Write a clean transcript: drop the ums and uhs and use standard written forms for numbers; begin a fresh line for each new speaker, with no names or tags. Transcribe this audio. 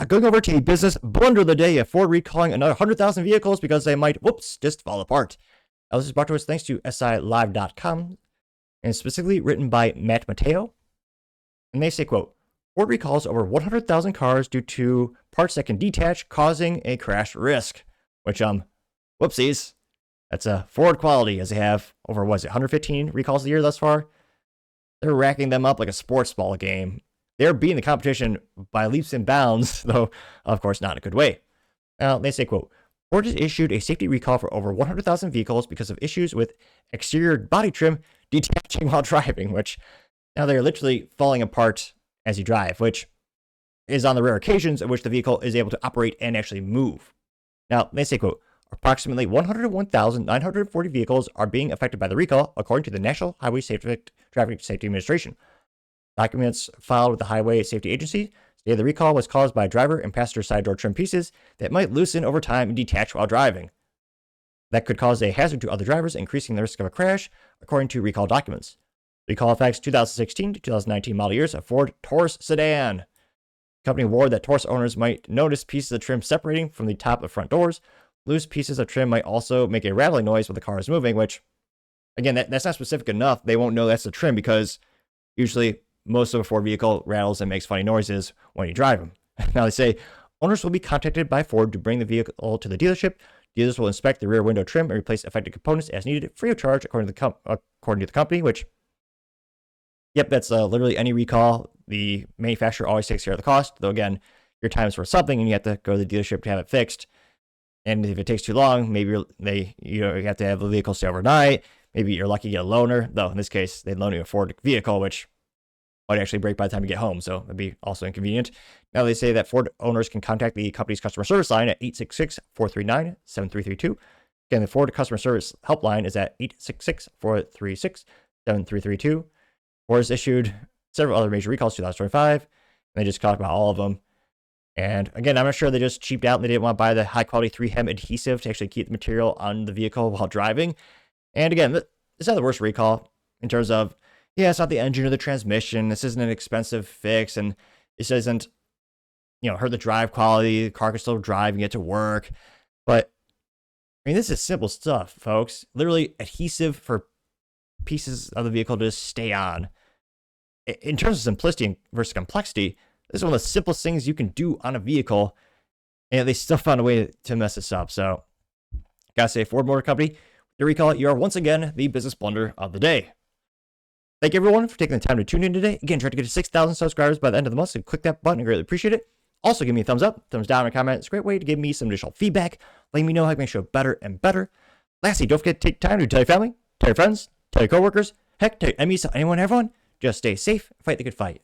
Going over to the business blunder of the day, Ford recalling another 100,000 vehicles because they might, just fall apart. Now, this is brought to us thanks to SILive.com and specifically written by Matt Mateo. And they say, quote, Ford recalls over 100,000 cars due to parts that can detach, causing a crash risk. Which, whoopsies. That's a Ford quality, as they have over, 115 recalls a year thus far? They're racking them up like a sports ball game. They're beating the competition by leaps and bounds, though, of course, not in a good way. Now, they say, quote, Ford has issued a safety recall for over 100,000 vehicles because of issues with exterior body trim detaching while driving, which now they're literally falling apart as you drive, which is on the rare occasions in which the vehicle is able to operate and actually move. Now, they say, quote, approximately 101,940 vehicles are being affected by the recall, according to the National Highway Traffic Safety Administration. Documents filed with the Highway Safety Agency say the recall was caused by driver and passenger side door trim pieces that might loosen over time and detach while driving. That could cause a hazard to other drivers, increasing the risk of a crash, according to recall documents. The recall affects 2016 to 2019 model years of Ford Taurus sedan. The company warned that Taurus owners might notice pieces of trim separating from the top of front doors. Loose pieces of trim might also make a rattling noise when the car is moving, which, again, that's not specific enough. They won't know that's the trim because usually most of a Ford vehicle rattles and makes funny noises when you drive them. Now, they say owners will be contacted by Ford to bring the vehicle to the dealership. Dealers will inspect the rear window trim and replace affected components as needed, free of charge, according to the company, which, yep, that's literally any recall. The manufacturer always takes care of the cost, though, again, your time is worth something and you have to go to the dealership to have it fixed. And if it takes too long, maybe you have to have the vehicle stay overnight. Maybe you're lucky to get a loaner, though in this case, they loan you a Ford vehicle, which might actually break by the time you get home, so it'd be also inconvenient. Now, they say that Ford owners can contact the company's customer service line at 866-439-7332. Again, the Ford customer service helpline is at 866-436-7332. Ford has issued several other major recalls in 2025, and they just talk about all of them. And again, I'm not sure they just cheaped out and they didn't want to buy the high-quality 3M adhesive to actually keep the material on the vehicle while driving. And again, it's not the worst recall in terms of, yeah, it's not the engine or the transmission. This isn't an expensive fix, and this doesn't, hurt the drive quality. The car can still drive and get to work. But, I mean, this is simple stuff, folks. Literally adhesive for pieces of the vehicle to just stay on. In terms of simplicity versus complexity, this is one of the simplest things you can do on a vehicle, and they still found a way to mess this up. So, gotta say, Ford Motor Company, the recall, you are once again the business blunder of the day. Thank you, everyone, for taking the time to tune in today. Again, try to get to 6,000 subscribers by the end of the month, so click that button. I greatly appreciate it. Also, give me a thumbs up, thumbs down, and a comment. It's a great way to give me some additional feedback, letting me know how I can make the show better and better. Lastly, don't forget to take time to tell your family, tell your friends, tell your coworkers, heck, tell your enemies, tell anyone, everyone. Just stay safe, fight the good fight.